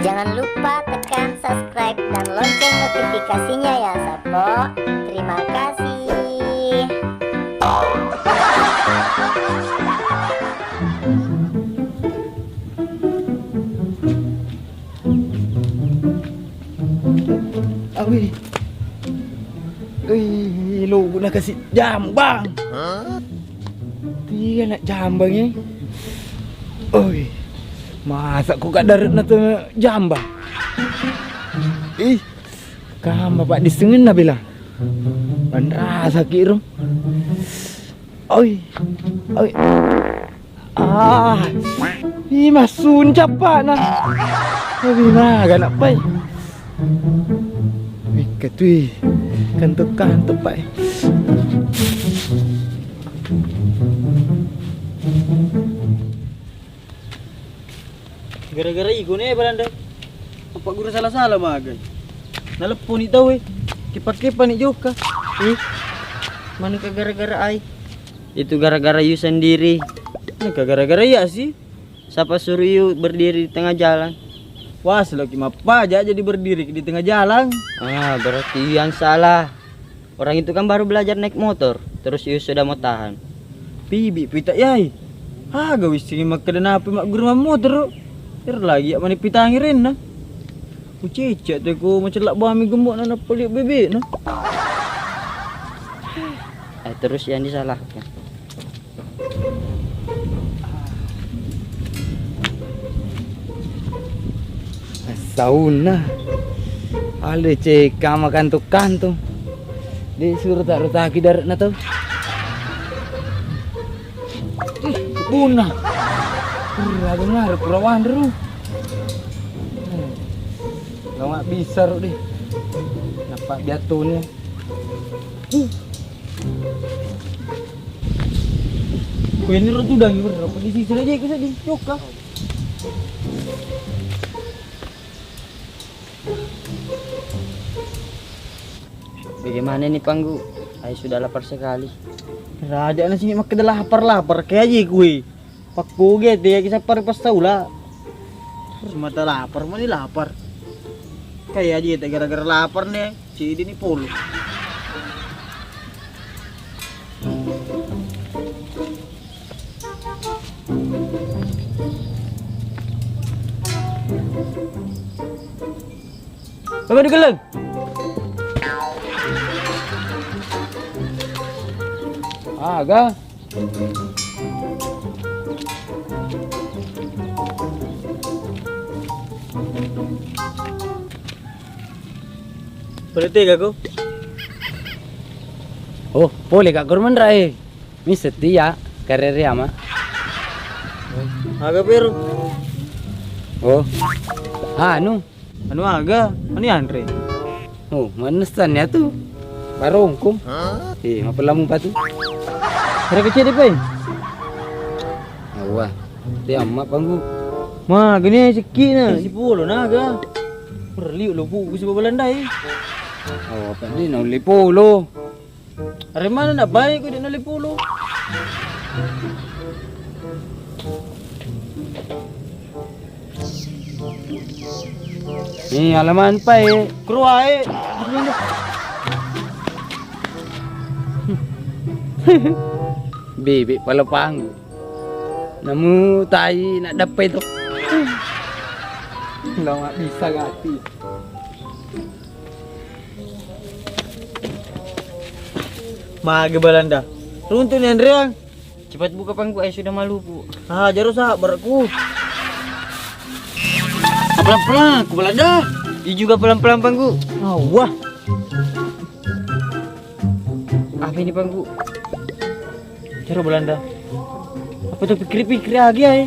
Jangan lupa tekan subscribe dan lonceng notifikasinya ya Sopo. Terima kasih. Awi. Lu nak kasih jambang. Dia nak jambang ni. Oi. Masa ku kat darat nak tu jambang. Kam bapak disengin nak bilang. Bandra sakit rum. Oi. Masun cepat nak. Tapi nak nak pai. Ketui kantuk pai. Gara-gara iku ni Belanda. Apa guru salah-salah magan. Nalepon ni tahu Kipak-kipak ni juga. Mana ke gara-gara ai? Itu gara-gara you sendiri. Mana ke gara-gara ya sih? Siapa suruh you berdiri di tengah jalan? Wah, selagi apa aja jadi berdiri di tengah jalan. Berarti yang salah. Orang itu kan baru belajar naik motor, terus you sudah mau tahan. Bibi pita yai. Gawis sini mak kena apa mak guru motor. Lagi ya mani pita ngirin na. Cicak tu ko macam lak bami gemuk na pelik bebek na. Terus yang disalahkan. Sauna. Ale ceka makan kantung. Disuruh tak rutaki darat na tu. Punah. Pura dengar purawan dulu. Kau mak bisa ru deh. Nampak jatuhnya. Kau ini ru tu dah berapa di sisi aja kau sedih cokah. Bagaimana nih Panggu? Saya sudah lapar sekali. Raja nasi mak kedah lapar kayak aja kue. Pakku gitu ya kisah pas tahu lah. Semata lapar mana lapar. Kayak aja gara-gara lapar nih. Si ini polo. Apa digelang? Agak. Berarti aku? Oh, boleh kak kurman rai. Mi setia karirnya ama. Agak peru. Oh. Anu Agak? Ani Andre. Oh, manesan ya tu. Barongkum. Mapelamung patu. Ada kecil di pai. Wah. Dia amak Panggu. Ma, gini sikit na. Si polo na agak. Perliuk lo bu si Belanda Oh, apa ni nak lipolo? Hari mana nak baik kau dia nak lipulo? Ni halaman pai. Keruai. Bebek pala Panggu. Namu tai nak dapat tu. Lawak bisa ngati. Mage Belanda. Runtun yang Andrea. Cepat buka Panggu, saya sudah malu bu. Jarus beratku. Pelan-pelan, aku Belanda. Dia juga pelan-pelan Panggu. Wah. Apa ini Panggu? Cara Belanda. Apa tuh pikir-pikir lagi ya?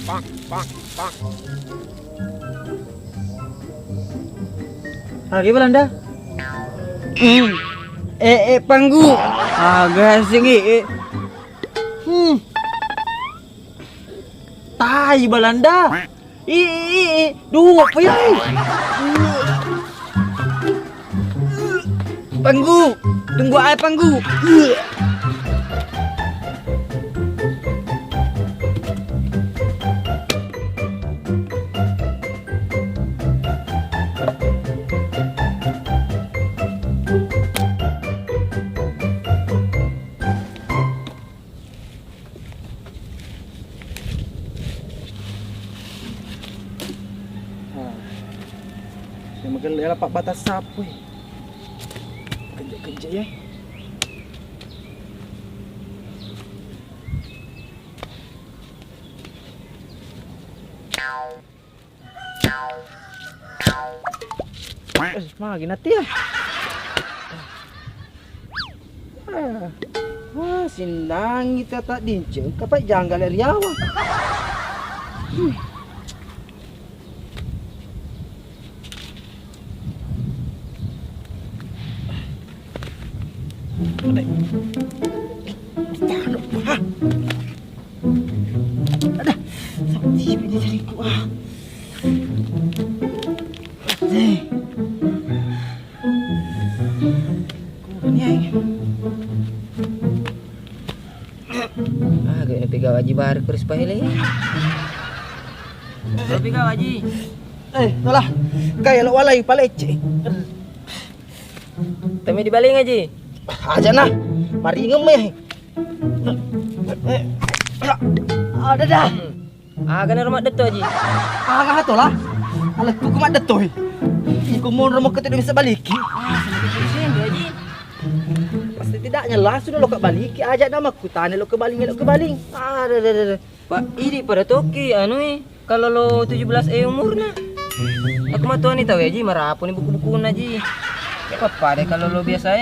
Pak. Lagi Belanda? Panggu. Agak singi. Tai Belanda. Duh, apa ya? Panggu, tunggu air Panggu. dapat batas sapu. Kerja ya. Magi nanti ya. Wah, sinang kita tak dinceng, kapai janggal dari awal. Jangan lupa. Ada, sampai sini dariku. Gak pegang Haji baru terus pahile. Gak pegang Haji. Tolah, kayak lo walai palece. Temi dibaling Haji. Aja nah, mari ngemeh. Ada dah. Kena rumah deto Haji. Agak tolah. Alah tu kumat detoi. Iku mau rumah kita bisa balik. Semakin pusing Haji. Pasti tidaknya lah sudah lo kebalik aja nama ku tanya lo kebaling. Ada. Pak, ini pada toki kalau lo 17 umurnya. Aku mah tuan tahu Haji marapun buku-buku Haji. Gak apa-apa deh kalau lo biasa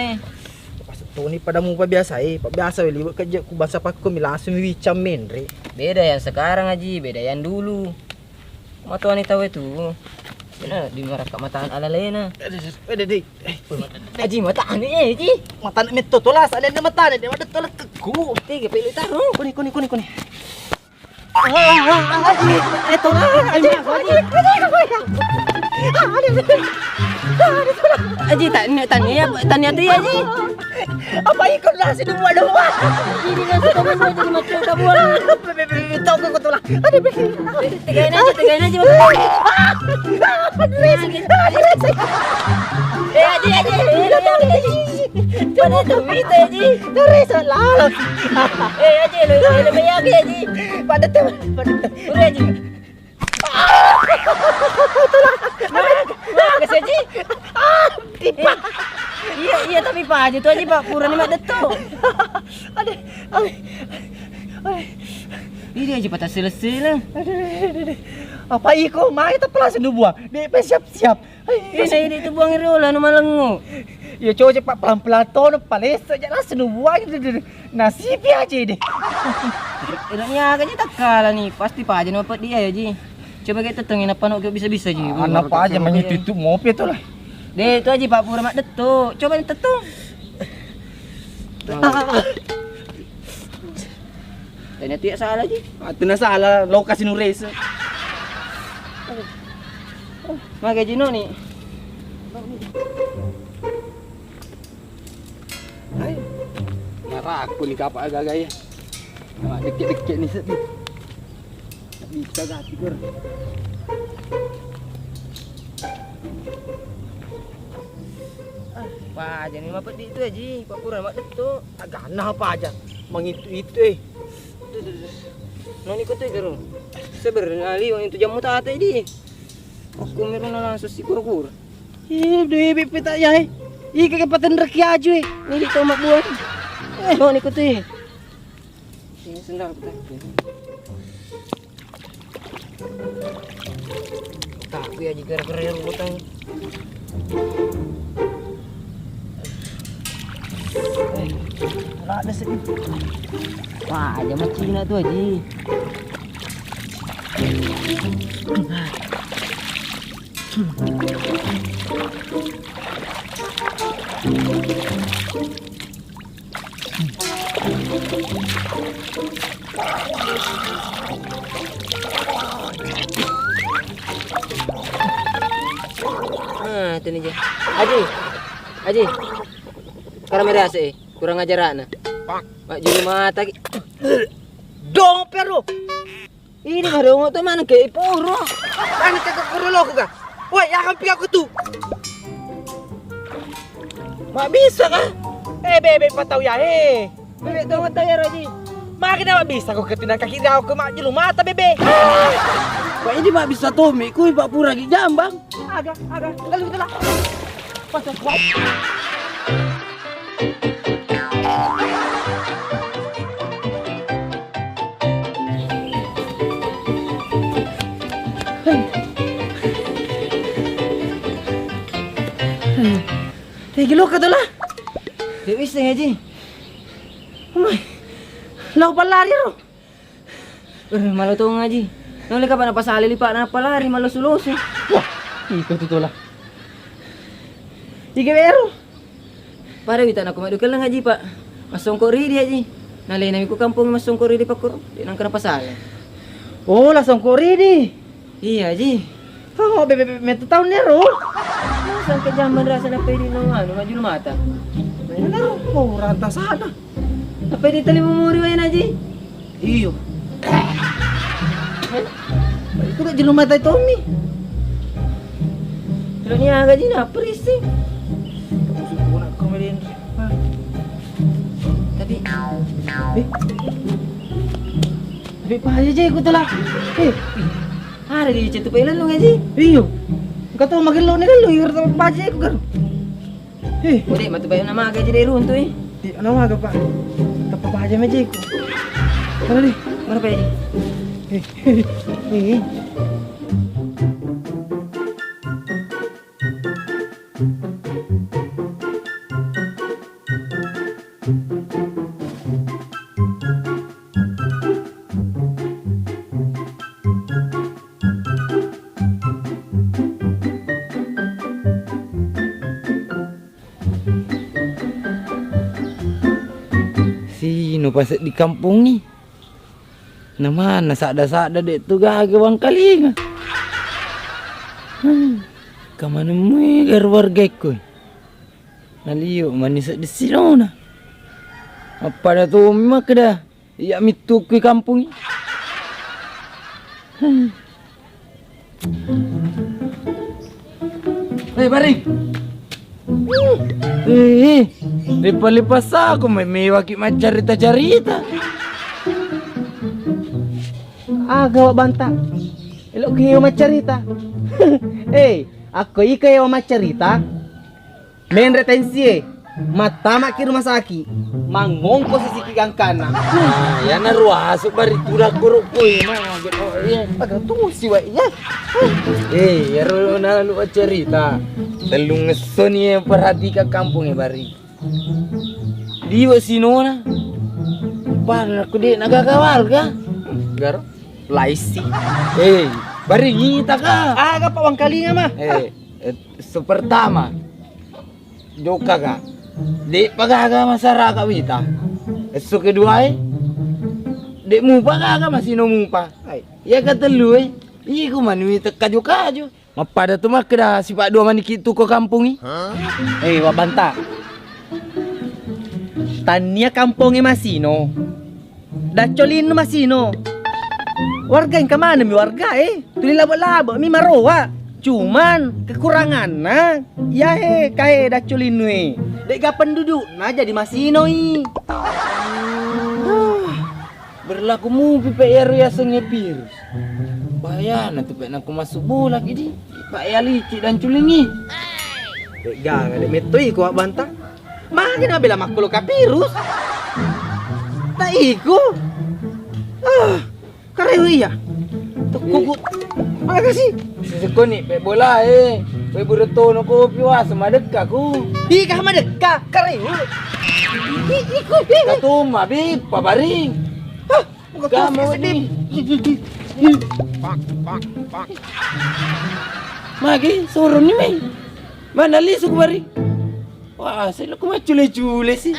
Pas tu ni pada muka biasa pak biasa liwat kerja ku bahasa pak ku langsung wicam menre. Beda yang sekarang Haji, beda yang dulu. Mah tuan tahu itu. Benar di marakak mataan ala lena. Haji mataan Haji. Mata nak meto tolas ada mata dia ada tolak keku. Tiga pelu taruh. Kuni. Haji, Haji tanya tu Haji. apa ikut lah sini buat doa. Ini nasi kamu jadi macam kamu. Tahu kau tolah. Ada Tegain aja. Haji. Pada tu kita Haji. Terus lalu. Haji lo bayar Haji. Pada tu. Udah Haji. Mak Haji. Tipak. Iya tapi Pak Haji tu Haji Pak pura ni mak detok. Ada. Ini Haji patah selesai lah. Apa iko mai tak pelas nu buang. Dia siap-siap. Ini tu buang rola nu malengu. Ya coba cepat pelan-pelan ton pales saja lah senu buang. Nasib aja deh. Iranya agaknya tak kalah ni. Pasti Pak Haji dapat dia Haji. Coba kita tengin apa nak bisa-bisa je. Apa aja menyitu ngopi tu lah. Deh tu Haji Pak pura mak detok. Coba ni tetung. Tanya tiak salah Haji. Itu nak salah lokasi nu race. Mak Haji no ni. Hai. Marah aku ni kapak agak-agak ya. Mak deket-deket ni sedih. Tak bisa ganti kur. Pak Haji ni apa itu Haji? Pak pura mak detok. Agak nah apa aja. Mengitu-itu Noni ko to garo. Sebenarnya ali wang itu jamu tata di. Aku meron na lang sa sikur-kur. Dua pita ya. Ika kapatan reki aju Ni dito mabuan. Noni ko to Ini sendal kita. Tak ya jika gara-gara rebutan. Ada sedih. Wah, aja mah Cina tuh Haji. Nah, itu nih Haji. Sekarang merah sih, kurang ajaran. Mak juru mata. Dong pero. Ini baru tuh mana ke ipuro. Kan kagak kurolo aku ga. Woi, akan pi aku tuh. Mak bisa kah? Bebe patau ya Bebek tuh mata ya Haji. Mak kenapa bisa kau ketindak kaki kau ke mak julu mata bebe. Pak ini mak bisa Tommy, kui pak pura lagi jambang. Aga, lalu kita lah. Pasal kuat. Gilo ka lah. Di wis nga ji. Umay. Lau palari ro. Malo to nga ji. Nang ka pa napasali lipa na palari malusuloso. Wah, iko tutola. Sige pero. Para wita na kumadukal lang nga ji pa. Masong ko ridi ji. Nalay namin ko kampung masong ko ridi pa ko. Di nang ka napasali. Oh, lasong ko ridi. Iya ji. Oh, bebe taon nero. Saan ka dyan rasa na pwede nung majul mata? Ayun na rin, ranta sana. Na pwede tali mo muri wa yan, Aji? Iyo. Ito na dyan lumatay, Tommy. Pero niya agad dyan, apris eh. Tapos ko na kumalin. Tapi. Tapi pa aja ko tala. Ada di situ pa ilan lo, Aji? Iyo. Kato magalo ni galo, yung baje ko galo. Udi matubay na mga gaji ron to eh. Di ano mga pa. Tapabaje me ko. Tara di, mana pa eh. Sino pasal di kampung ni? Naman nasada-sada dek tu gagawang kalinga. Kamana mo warga ko? Naliyo manis di sino na. Apa dah tu mak dah? Ya mitu ke kampung ni. Hei baring. Lipas-lipas aku may wakit macarita-carita. Gawa banta. Elok kayo macarita. Ako kayo macarita. Main retensi Matama ki rumah sakit. Mangongko sa sikigang kana. Ya na ruasuk bari turak buruk koy na. Agak tunggu si wa iya. Ya ro na lu cerita. Telung ngeson ye perhati ka kampung bari. Diwa sinona. Par aku dek nagagawal ka. Garo laisi. Bari ngita ka. Aga pa wang kalinga mah. Pertama. Joka ka. Dek pagaga masaraka wita. Eso kedua dek mupa kaga masih no mupa. Ya katelu iku manui teka joka aja. Mapada tu mak keda sifat dua maniki tu ko kampung ni. Wa banta. Tania kampungnya Masino. Dacolin Masino. Warga yang kemana mi warga Tuli laba-laba mi marowa. Cuman kekurangan na. Ya kae dacolin we. Dek ga penduduk na jadi Masino Berlaku mu PPR ya sengepir. Bayana tu pek nak masuk bola gidi. Pak ya licik dan culingi. Dek ga dek metoi ko banta. Makin na bila makulo kapirus. Ta iko. Kareu iya. Kuku. Makasih. Seseko ni pek bola Pek buretono ko piwa sama dekka ku. Di ka madekka kareu. Iko Katuma bi pabaring. Kamu ni. Magi suruh ni mai. Mana li su bari. Wah, saya lu cuma cule-cule sih.